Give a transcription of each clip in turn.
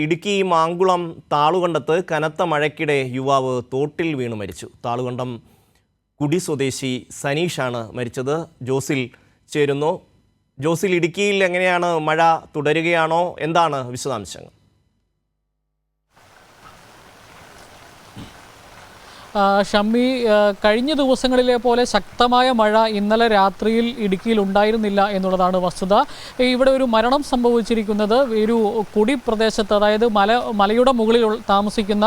ഇടുക്കി മാങ്കുളം താളുകണ്ടത്ത് കനത്ത മഴയ്ക്കിടെ യുവാവ് തോട്ടിൽ വീണു മരിച്ചു. താളുകണ്ടം കുടി സ്വദേശി സനീഷാണ് മരിച്ചത്. ജോസിൽ ചേരുന്നു. ജോസിൽ, ഇടുക്കിയിൽ എങ്ങനെയാണ്? മഴ തുടരുകയാണോ? എന്താണ് വിശദാംശങ്ങൾ? ഷമ്മി, കഴിഞ്ഞ ദിവസങ്ങളിലെ പോലെ ശക്തമായ മഴ ഇന്നലെ രാത്രിയിൽ ഇടുക്കിയിൽ ഉണ്ടായിരുന്നില്ല എന്നുള്ളതാണ് വസ്തുത. ഇവിടെ ഒരു മരണം സംഭവിച്ചിരിക്കുന്നത് ഒരു കുടി പ്രദേശത്ത്, അതായത് മലയുടെ മുകളിൽ താമസിക്കുന്ന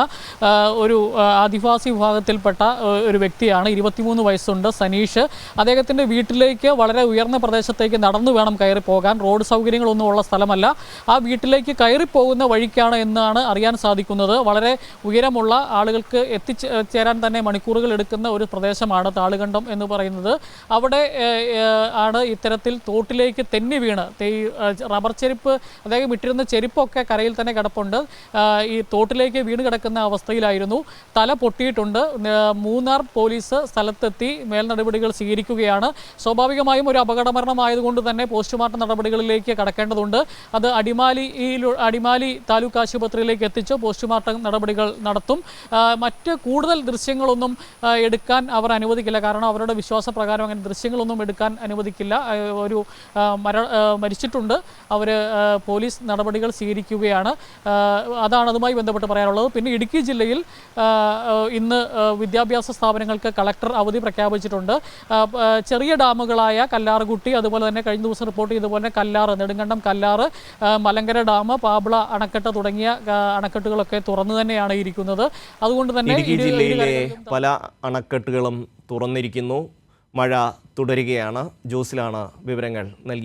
ഒരു ആദിവാസി വിഭാഗത്തിൽപ്പെട്ട ഒരു വ്യക്തിയാണ്. 23 വയസ്സുണ്ട്, സനീഷ്. അദ്ദേഹത്തിൻ്റെ വീട്ടിലേക്ക് വളരെ ഉയർന്ന പ്രദേശത്തേക്ക് നടന്നു വേണം കയറി പോകാൻ. റോഡ് സൗകര്യങ്ങളൊന്നും ഉള്ള സ്ഥലമല്ല. ആ വീട്ടിലേക്ക് കയറിപ്പോകുന്ന വഴിക്കാണ് എന്നാണ് അറിയാൻ സാധിക്കുന്നത്. വളരെ ഉയരമുള്ള ആളുകൾക്ക് എത്തിച്ചേരാൻ തന്നെ മണിക്കൂറുകൾ എടുക്കുന്ന ഒരു പ്രദേശമാണ് താളുകണ്ടം എന്ന് പറയുന്നത്. അവിടെ ആണ് ഇത്തരത്തിൽ തോട്ടിലേക്ക് തെന്നി വീണ് റബ്ബർ ചെരുപ്പ്, അദ്ദേഹം ഇട്ടിരുന്ന ചെരുപ്പൊക്കെ കരയിൽ തന്നെ കിടപ്പുണ്ട്. ഈ തോട്ടിലേക്ക് വീണ് കിടക്കുന്ന അവസ്ഥയിലായിരുന്നു. തല പൊട്ടിയിട്ടുണ്ട്. മൂന്നാർ പോലീസ് സ്ഥലത്തെത്തി മേൽനടപടികൾ സ്വീകരിക്കുകയാണ്. സ്വാഭാവികമായും ഒരു അപകടമരണമായതുകൊണ്ട് തന്നെ പോസ്റ്റ്മോർട്ടം നടപടികളിലേക്ക് കടക്കേണ്ടതുണ്ട്. അത് അടിമാലി താലൂക്ക് ആശുപത്രിയിലേക്ക് എത്തിച്ച് പോസ്റ്റ്മോർട്ടം നടപടികൾ നടത്തും. മറ്റ് കൂടുതൽ ദൃശ്യങ്ങളൊന്നും എടുക്കാൻ അവർ അനുവദിക്കില്ല. കാരണം അവരുടെ വിശ്വാസപ്രകാരം അങ്ങനെ ദൃശ്യങ്ങളൊന്നും എടുക്കാൻ അനുവദിക്കില്ല. ഒരു മരിച്ചിട്ടുണ്ട്. അവർ പോലീസ് നടപടികൾ സ്വീകരിക്കുകയാണ്. അതാണ് അതുമായി ബന്ധപ്പെട്ട് പറയാനുള്ളത്. പിന്നെ ഇടുക്കി ജില്ലയിൽ ഇന്ന് വിദ്യാഭ്യാസ സ്ഥാപനങ്ങൾക്ക് കളക്ടർ അവധി പ്രഖ്യാപിച്ചിട്ടുണ്ട്. ചെറിയ ഡാമുകളായ കല്ലാറുകുട്ടി, അതുപോലെ തന്നെ കഴിഞ്ഞ ദിവസം റിപ്പോർട്ട് ചെയ്തതുപോലെ കല്ലാറ്, നെടുങ്കണ്ടം കല്ലാറ്, മലങ്കര ഡാം, പാബ്ള അണക്കെട്ട് തുടങ്ങിയ അണക്കെട്ടുകളൊക്കെ തുറന്നു തന്നെയാണ് ഇരിക്കുന്നത്. അതുകൊണ്ട് തന്നെ ജില്ലയിലെ പല അണക്കെട്ടുകളും തുറന്നിരിക്കുന്നു. മഴ തുടരുകയാണ്. ജോസിലാണ് വിവരങ്ങൾ നൽകി.